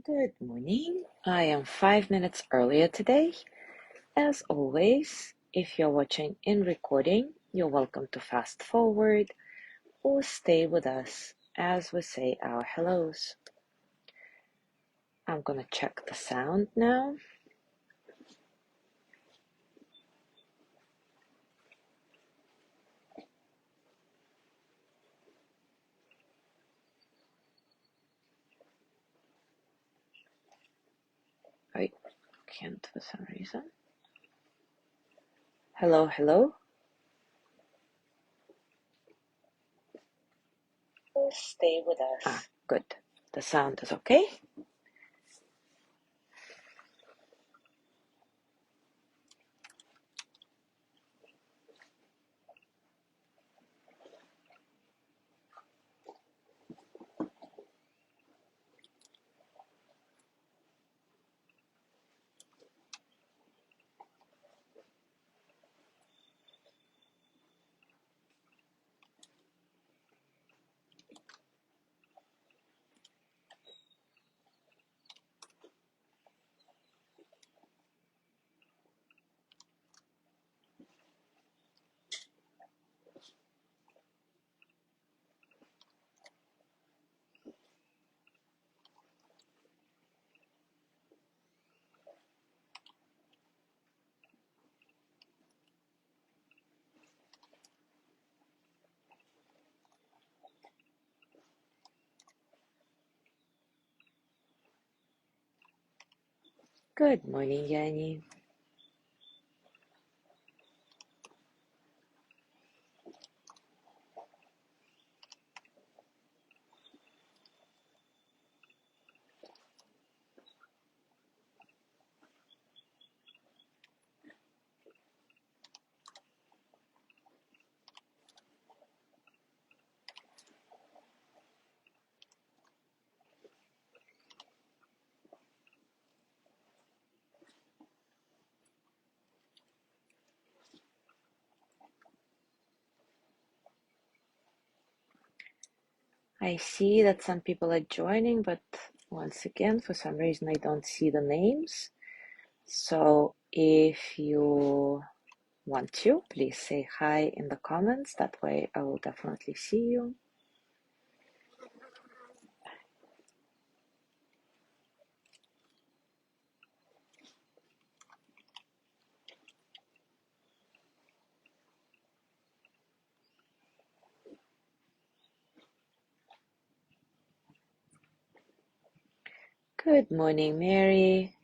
Good morning. I am 5 minutes earlier today. As always, if you're watching in recording, you're welcome to fast forward or stay with us as we say our hellos. I'm gonna check the sound now. I can't for some reason. Hello, hello. Stay with us. Good. The sound is okay. Good morning, Yanni. I see that some people are joining, but once again, for some reason, I don't see the names. So if you want to, please say hi in the comments. That way I will definitely see you. Good morning, Mary.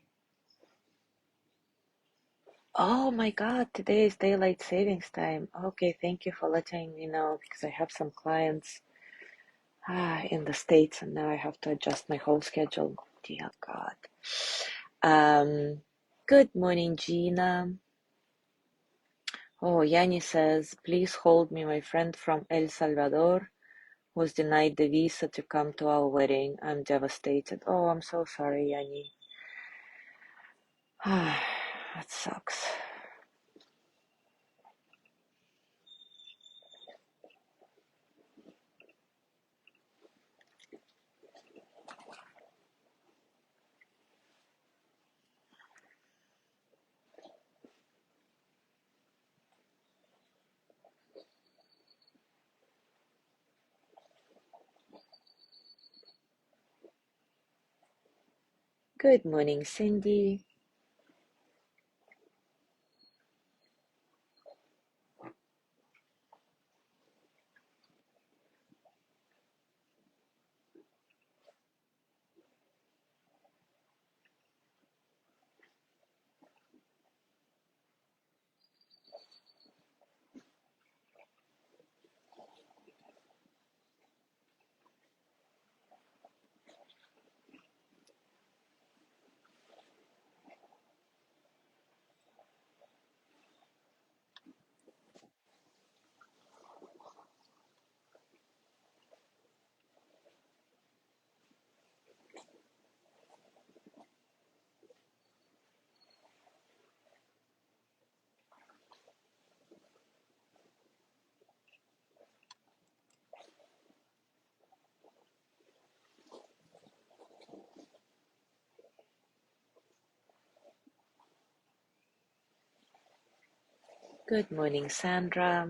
Oh my God, today is daylight savings time. Okay, thank you for letting me know because I have some clients in the States and now I have to adjust my whole schedule. Dear God. Good morning, Gina. Oh, Yanni says, please hold me. My friend from El Salvador was denied the visa to come to our wedding. I'm devastated. Oh, I'm so sorry, Yanni. That sucks. Good morning, Cindy. Good morning, Sandra.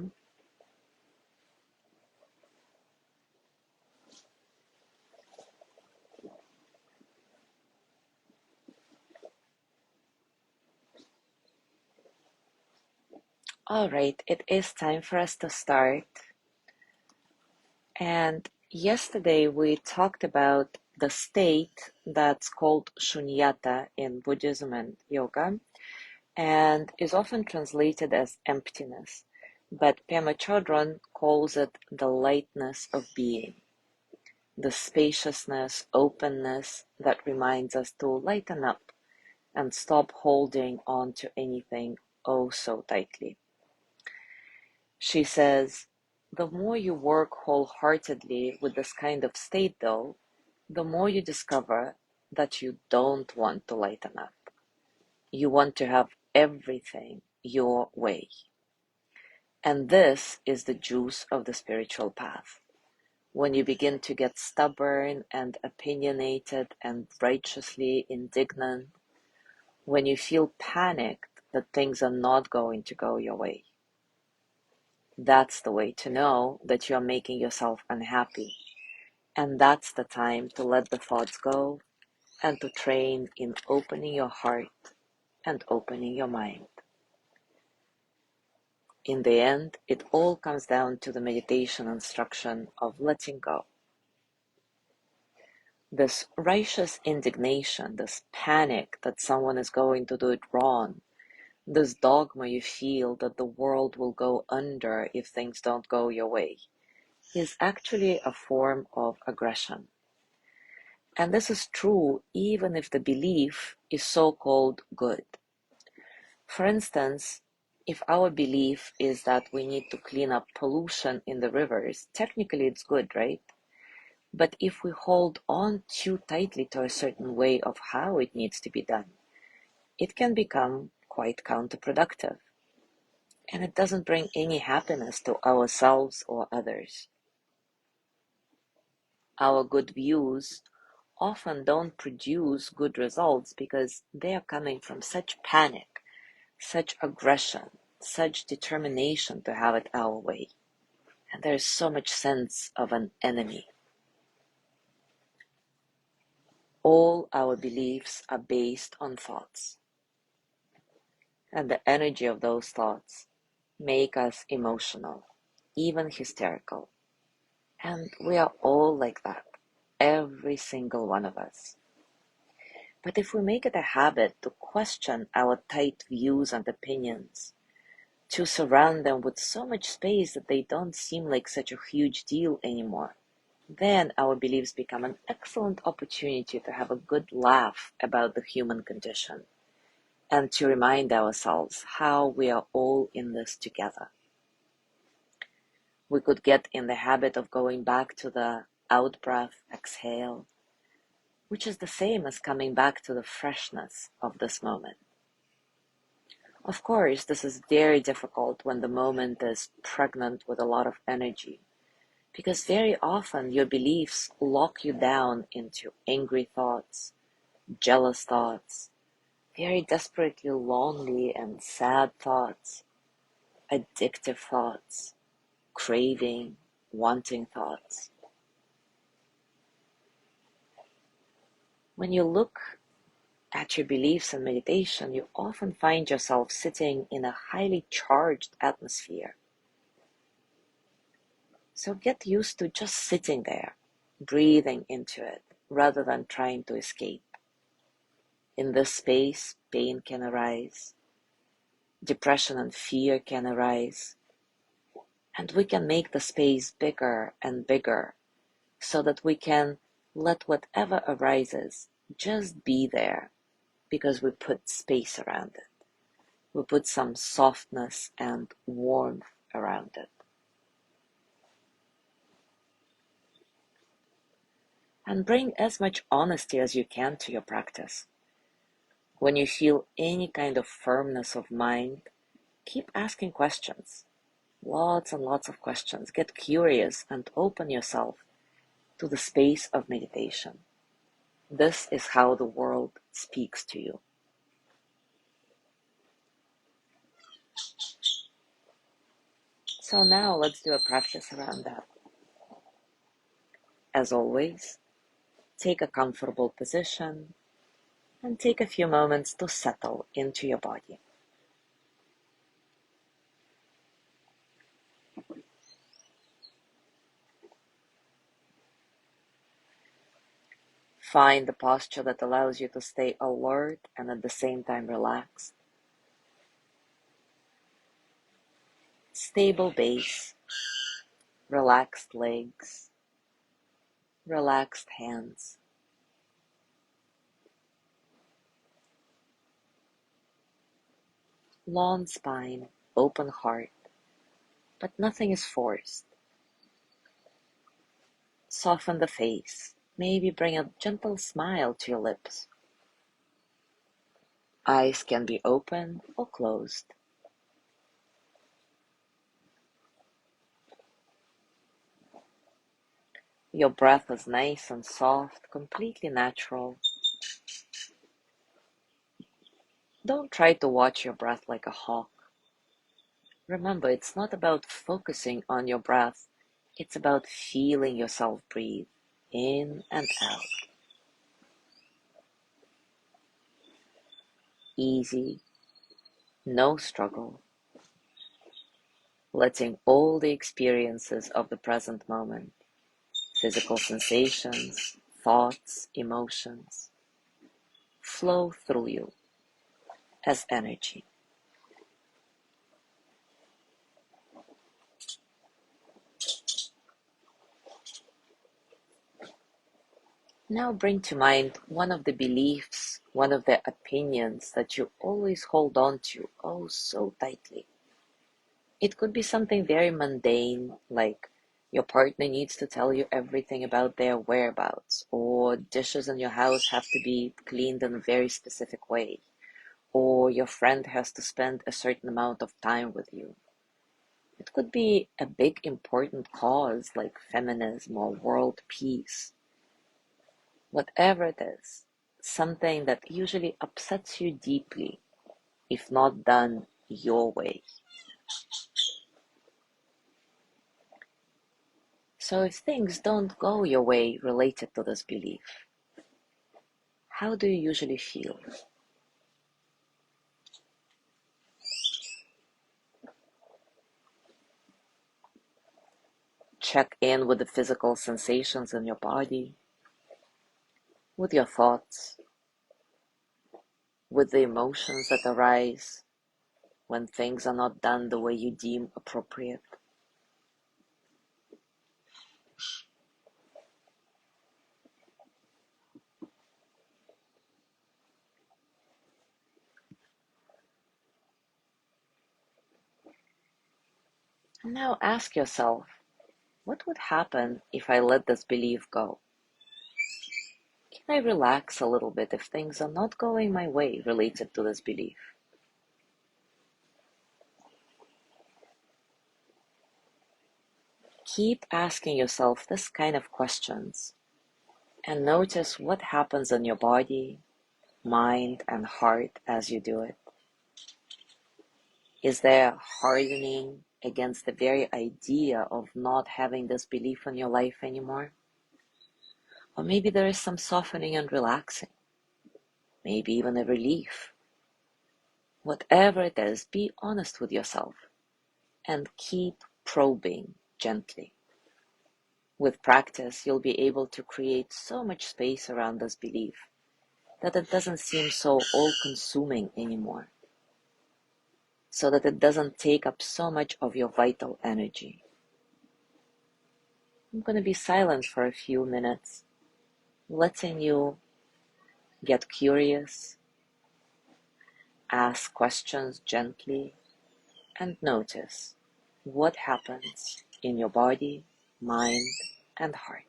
All right, it is time for us to start. And yesterday we talked about the state that's called shunyata in Buddhism and yoga, and is often translated as emptiness. But Pema Chodron calls it the lightness of being, the spaciousness, openness that reminds us to lighten up and stop holding on to anything oh so tightly. She says, the more you work wholeheartedly with this kind of state, though, the more you discover that you don't want to lighten up. You want to have everything your way. And this is the juice of the spiritual path. When you begin to get stubborn and opinionated and righteously indignant, when you feel panicked that things are not going to go your way, that's the way to know that you're making yourself unhappy. And that's the time to let the thoughts go and to train in opening your heart and opening your mind. In the end, it all comes down to the meditation instruction of letting go. This righteous indignation, this panic that someone is going to do it wrong, this dogma you feel that the world will go under if things don't go your way, is actually a form of aggression. And this is true even if the belief is so-called good. For instance, if our belief is that we need to clean up pollution in the rivers, technically it's good, right? But if we hold on too tightly to a certain way of how it needs to be done, it can become quite counterproductive. And it doesn't bring any happiness to ourselves or others. Our good views often don't produce good results because they are coming from such panic, such aggression, such determination to have it our way. And there's so much sense of an enemy. All our beliefs are based on thoughts. And the energy of those thoughts make us emotional, even hysterical. And we are all like that, every single one of us. But if we make it a habit to question our tight views and opinions, to surround them with so much space that they don't seem like such a huge deal anymore, then our beliefs become an excellent opportunity to have a good laugh about the human condition and to remind ourselves how we are all in this together. We could get in the habit of going back to the out-breath, exhale, which is the same as coming back to the freshness of this moment. Of course, this is very difficult when the moment is pregnant with a lot of energy, because very often your beliefs lock you down into angry thoughts, jealous thoughts, very desperately lonely and sad thoughts, addictive thoughts, craving, wanting thoughts. When you look at your beliefs in meditation, you often find yourself sitting in a highly charged atmosphere. So get used to just sitting there, breathing into it, rather than trying to escape. In this space, pain can arise, depression and fear can arise, and we can make the space bigger and bigger so that we can let whatever arises just be there because we put space around it. We put some softness and warmth around it. And bring as much honesty as you can to your practice. When you feel any kind of firmness of mind, keep asking questions. Lots and lots of questions. Get curious and open yourself to the space of meditation. This is how the world speaks to you. So now let's do a practice around that. As always, take a comfortable position and take a few moments to settle into your body. Find the posture that allows you to stay alert and at the same time relaxed. Stable base, relaxed legs, relaxed hands. Long spine, open heart, but nothing is forced. Soften the face, maybe bring a gentle smile to your lips. Eyes can be open or closed. Your breath is nice and soft, completely natural. Don't try to watch your breath like a hawk. Remember, it's not about focusing on your breath, it's about feeling yourself breathe in and out. Easy, no struggle. Letting all the experiences of the present moment, physical sensations, thoughts, emotions, flow through you as energy. Now bring to mind one of the beliefs, one of the opinions that you always hold on to oh so tightly. It could be something very mundane, like your partner needs to tell you everything about their whereabouts, or dishes in your house have to be cleaned in a very specific way, or your friend has to spend a certain amount of time with you. It could be a big important cause like feminism or world peace. Whatever it is, something that usually upsets you deeply if not done your way. So if things don't go your way related to this belief, how do you usually feel? Check in with the physical sensations in your body, with your thoughts, with the emotions that arise when things are not done the way you deem appropriate. And now ask yourself, what would happen if I let this belief go? Can I relax a little bit if things are not going my way related to this belief? Keep asking yourself this kind of questions and notice what happens in your body, mind, and heart as you do it. Is there hardening against the very idea of not having this belief in your life anymore? Or maybe there is some softening and relaxing, maybe even a relief. Whatever it is, be honest with yourself and keep probing gently. With practice, you'll be able to create so much space around this belief that it doesn't seem so all-consuming anymore, so that it doesn't take up so much of your vital energy. I'm going to be silent for a few minutes, letting you get curious, ask questions gently, and notice what happens in your body, mind, and heart.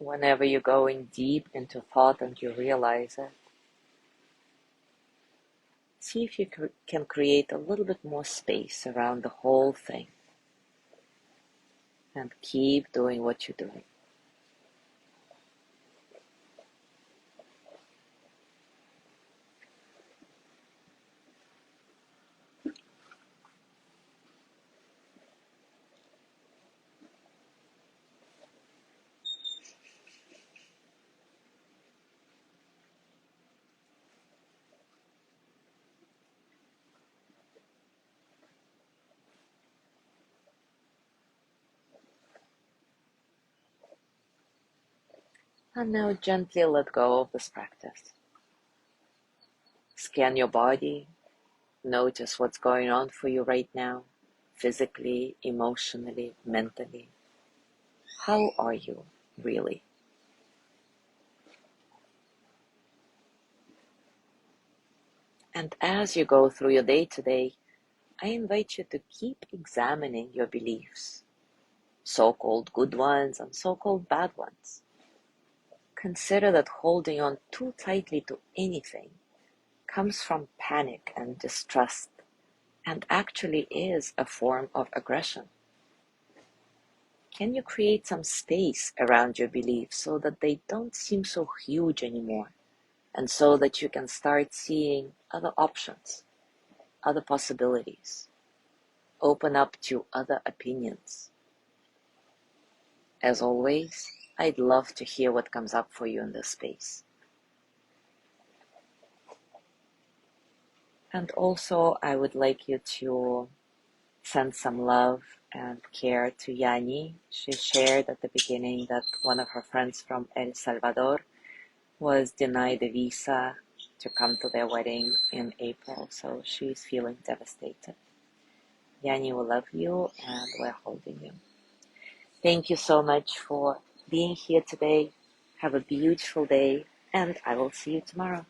Whenever you're going deep into thought and you realize it, see if you can create a little bit more space around the whole thing and keep doing what you're doing. And now gently let go of this practice. Scan your body, notice what's going on for you right now, physically, emotionally, mentally. How are you really? And as you go through your day today, I invite you to keep examining your beliefs, so-called good ones and so-called bad ones. Consider that holding on too tightly to anything comes from panic and distrust, and actually is a form of aggression. Can you create some space around your beliefs so that they don't seem so huge anymore, and so that you can start seeing other options, other possibilities, open up to other opinions? As always, I'd love to hear what comes up for you in this space. And also, I would like you to send some love and care to Yani. She shared at the beginning that one of her friends from El Salvador was denied a visa to come to their wedding in April, so she's feeling devastated. Yani will love you, and we're holding you. Thank you so much for being here today. Have a beautiful day, and I will see you tomorrow.